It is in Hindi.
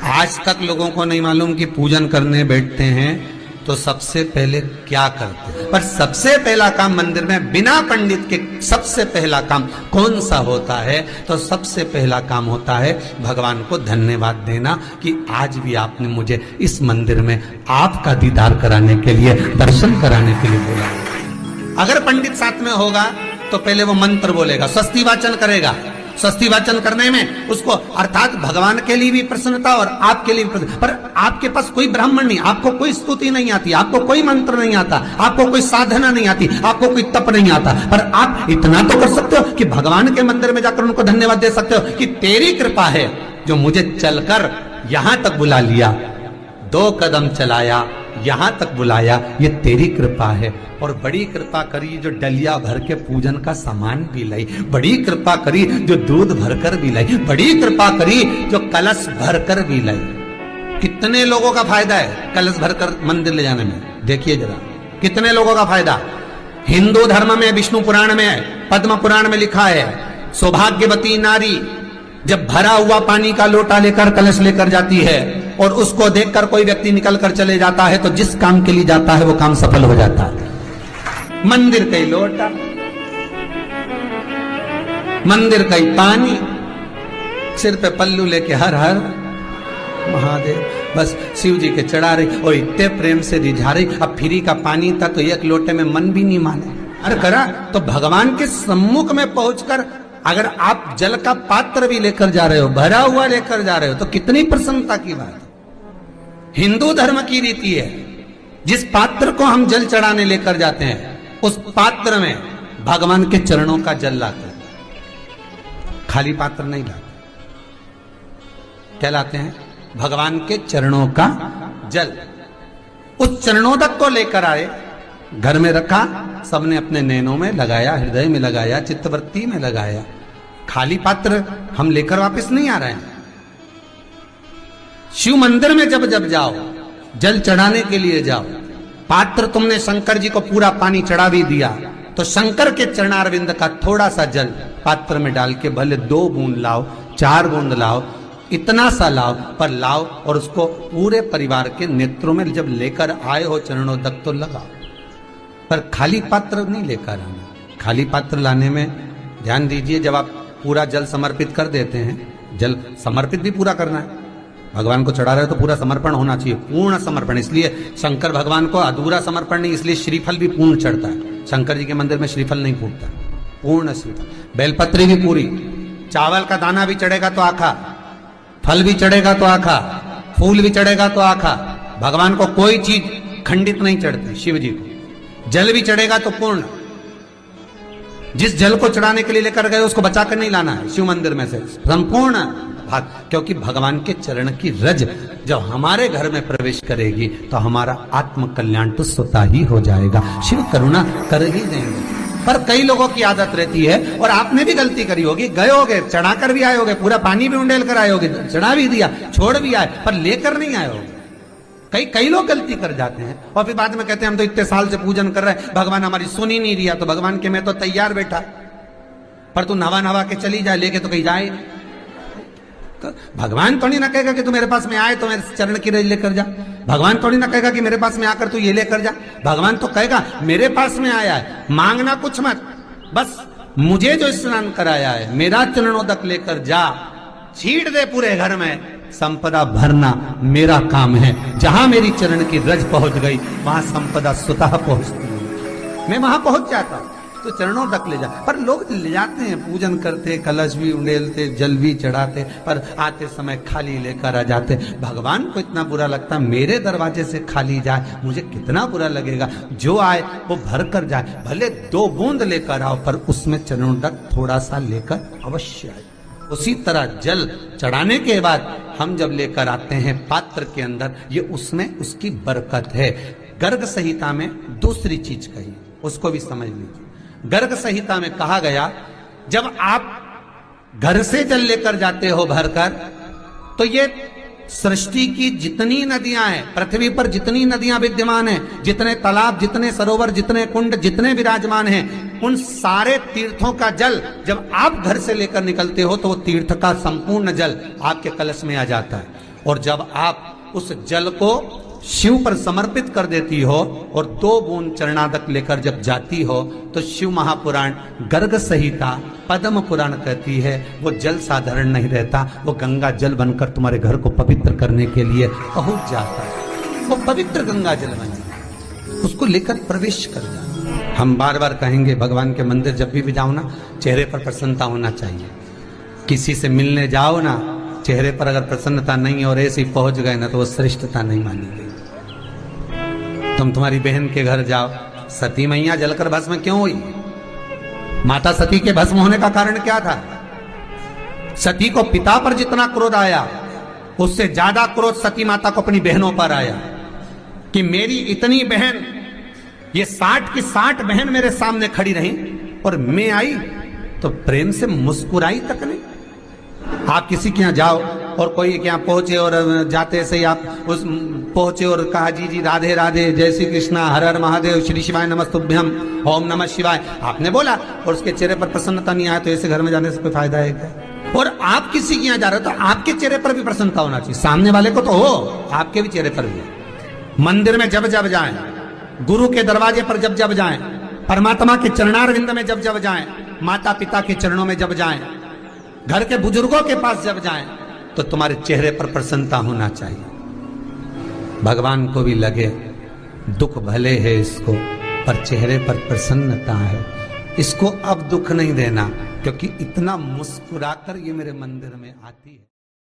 आज तक लोगों को नहीं मालूम कि पूजन करने बैठते हैं तो सबसे पहले क्या करते हैं। पर सबसे पहला काम मंदिर में बिना पंडित के सबसे पहला काम कौन सा होता है? तो सबसे पहला काम होता है भगवान को धन्यवाद देना कि आज भी आपने मुझे इस मंदिर में आपका दीदार कराने के लिए, दर्शन कराने के लिए बोला। अगर पंडित साथ में होगा तो पहले वो मंत्र बोलेगा, स्वस्ति वाचन करेगा। स्वस्ति वाचन करने में उसको अर्थात भगवान के लिए भी प्रसन्नता और आपके लिए भी प्रसन्नता। पर आपके पास कोई ब्राह्मण नहीं, आपको कोई स्तुति नहीं आती, आपको कोई मंत्र नहीं आता, आपको कोई साधना नहीं आती, आपको कोई तप नहीं आता, पर आप इतना तो कर सकते हो कि भगवान के मंदिर में जाकर उनको धन्यवाद दे सकते हो कि तेरी कृपा है जो मुझे चलकर यहां तक बुला लिया, 2 कदम चलाया, यहां तक बुलाया, ये तेरी कृपा है। और बड़ी कृपा करी जो डलिया भर के पूजन का सामान भी लाई, बड़ी कृपा करी जो दूध भरकर भी लाई, बड़ी कृपा करी जो कलश भरकर भी लाई। कितने लोगों का फायदा है कलश भरकर मंदिर ले जाने में? देखिए जरा कितने लोगों का फायदा। हिंदू धर्म में विष्णु पुराण में, पद्म पुराण में लिखा है, सौभाग्यवती नारी जब भरा हुआ पानी का लोटा लेकर कलश लेकर जाती है और उसको देखकर कोई व्यक्ति निकल कर चले जाता है तो जिस काम के लिए जाता है वो काम सफल हो जाता है। मंदिर का ही लोटा, मंदिर का ही पानी, सिर पे पल्लू लेके हर हर महादेव बस शिव जी के चढ़ा रही और इतने प्रेम से रिझा रही। अब फ्री का पानी था तो एक लोटे में मन भी नहीं माने। अरे करा तो भगवान के सम्मुख में पहुंचकर अगर आप जल का पात्र भी लेकर जा रहे हो, भरा हुआ लेकर जा रहे हो, तो कितनी प्रसन्नता की बात। हिंदू धर्म की रीति है, जिस पात्र को हम जल चढ़ाने लेकर जाते हैं उस पात्र में भगवान के चरणों का जल लाते हैं, खाली पात्र नहीं लाते। क्या लाते हैं? भगवान के चरणों का जल। उस चरणोदक को लेकर आए, घर में रखा, सबने अपने नैनों में लगाया, हृदय में लगाया, चित्तवृत्ति में लगाया। खाली पात्र हम लेकर वापस नहीं आ रहे हैं। शिव मंदिर में जब जब जाओ, जल चढ़ाने के लिए जाओ, पात्र तुमने शंकर जी को पूरा पानी चढ़ा भी दिया तो शंकर के चरणारविंद का थोड़ा सा जल पात्र में डाल के भले 2 बूंद लाओ, 4 बूंद लाओ, इतना सा लाओ, पर लाओ और उसको पूरे परिवार के नेत्रों में जब लेकर आए हो चरणोदक तो लगाओ। पर खाली पात्र नहीं लेकर आना। खाली पात्र लाने में ध्यान दीजिए, जब आप पूरा जल समर्पित कर देते हैं, जल समर्पित भी पूरा करना है, भगवान को चढ़ा रहे हो तो पूरा समर्पण होना चाहिए, पूर्ण समर्पण। इसलिए शंकर भगवान को अधूरा समर्पण नहीं, इसलिए श्रीफल भी पूर्ण चढ़ता है। शंकर जी के मंदिर में श्रीफल नहीं फूटता, पूर्ण श्रीफल। बेलपत्री भी पूरी, चावल का दाना भी चढ़ेगा तो आखा, फल भी चढ़ेगा तो आखा, फूल भी चढ़ेगा तो आखा। भगवान को कोई चीज खंडित नहीं चढ़ती, शिव जी को जल भी चढ़ेगा तो पूर्ण। जिस जल को चढ़ाने के लिए लेकर गए उसको बचा कर नहीं लाना है शिव मंदिर में से, संपूर्ण भाग। क्योंकि भगवान के चरण की रज जब हमारे घर में प्रवेश करेगी तो हमारा आत्म कल्याण तो स्वतः ही हो जाएगा। शिव करुणा कर ही देंगे। पर कई लोगों की आदत रहती है, और आपने भी गलती करी होगी, गए होगे, चढ़ाकर भी आए होगे, पूरा पानी भी उंडेल कर आए होगे, चढ़ा भी दिया, छोड़ भी आए, पर लेकर नहीं आए होगे। कई लोग गलती कर जाते हैं और फिर बाद में कहते हैं हम तो इतने साल से पूजन कर रहे हैं, भगवान हमारी सुन ही नहीं दिया। तो भगवान के मैं तो तैयार बैठा, पर तू नवा के चली जाए, लेके तो कहीं जाए। तो भगवान थोड़ी ना कहेगा कि तू मेरे पास में आए तो मेरे चरण की रज लेकर जा। भगवान थोड़ी ना कहेगा कि मेरे पास में आकर तू ये लेकर जा। भगवान तो कहेगा मेरे पास में आया है, मांगना कुछ मत, बस मुझे जो स्नान कराया है मेरा चरणोदक लेकर जा, छीट दे पूरे घर में, संपदा भरना मेरा काम है। जहां मेरी चरण की रज पहुंच गई वहां संपदा स्वतः पहुंचती है, मैं वहां पहुंच जाता हूं। तो चरणों तक ले जा, पर लोग ले जाते हैं, पूजन करते, कलश भी उंडेलते, जल भी चढ़ाते, पर आते समय खाली लेकर आ जाते। भगवान को इतना बुरा लगता, मेरे दरवाजे से खाली जाए मुझे कितना बुरा लगेगा। जो आए वो भर कर जाए, भले 2 बूंद लेकर आओ, पर उसमें चरणों तक थोड़ा सा लेकर अवश्य आए। उसी तरह जल चढ़ाने के बाद हम जब लेकर आते हैं पात्र के अंदर, ये उसमें उसकी बरकत है। गर्ग संहिता में दूसरी चीज कही, उसको भी समझ लीजिए। गर्ग संहिता में कहा गया, जब आप घर से जल लेकर जाते हो भरकर, तो ये सृष्टि की जितनी नदियां हैं, पृथ्वी पर जितनी नदियां विद्यमान हैं, जितने तालाब, जितने सरोवर, जितने कुंड, जितने विराजमान हैं, उन सारे तीर्थों का जल जब आप घर से लेकर निकलते हो तो वो तीर्थ का संपूर्ण जल आपके कलश में आ जाता है। और जब आप उस जल को शिव पर समर्पित कर देती हो और 2 बूंद चरणादक लेकर जब जाती हो तो शिव महापुराण गर्ग संहिता पद्म पुराण कहती है वो जल साधारण नहीं रहता, वो गंगा जल बनकर तुम्हारे घर को पवित्र करने के लिए पहुंच जाता है। वो पवित्र गंगा जल बन जाता है, उसको लेकर प्रवेश कर जाओ। हम बार बार कहेंगे भगवान के मंदिर जब भी जाओ ना, चेहरे पर प्रसन्नता होना चाहिए। किसी से मिलने जाओ ना, चेहरे पर अगर प्रसन्नता नहीं और ऐसे ही पहुंच गए ना तो वो श्रेष्ठता नहीं मानी गई। तुम तुम्हारी बहन के घर जाओ, सती मैया जलकर भस्म क्यों हुई? माता सती के भस्म होने का कारण क्या था? सती को पिता पर जितना क्रोध आया उससे ज्यादा क्रोध सती माता को अपनी बहनों पर आया कि मेरी इतनी बहन, ये 60 की 60 बहन मेरे सामने खड़ी रही और मैं आई तो प्रेम से मुस्कुराई तक नहीं। आप किसी के यहाँ जाओ और कोई के यहाँ पहुंचे और जाते से ही आप उस पहुंचे और कहा जी जी राधे राधे, जय श्री कृष्णा, हर हर महादेव, श्री शिवाय नमस्तुभ्यम, ओम नमः शिवाय आपने बोला और उसके चेहरे पर प्रसन्नता नहीं आया तो ऐसे घर में जाने से कोई फायदा है क्या? और आप किसी के यहाँ जा रहे हो तो आपके चेहरे पर भी प्रसन्नता होना चाहिए, सामने वाले को तो हो, आपके भी चेहरे पर भी। मंदिर में जब जब जाएं, गुरु के दरवाजे पर जब जब जाएं, परमात्मा के चरणारविंद में जब जब जाएं, माता पिता के चरणों में जब जाएं, घर के बुजुर्गों के पास जब जाएं तो तुम्हारे चेहरे पर प्रसन्नता होना चाहिए। भगवान को भी लगे दुख भले है इसको पर चेहरे पर प्रसन्नता है, इसको अब दुख नहीं देना क्योंकि इतना मुस्कुराकर ये मेरे मंदिर में आती है।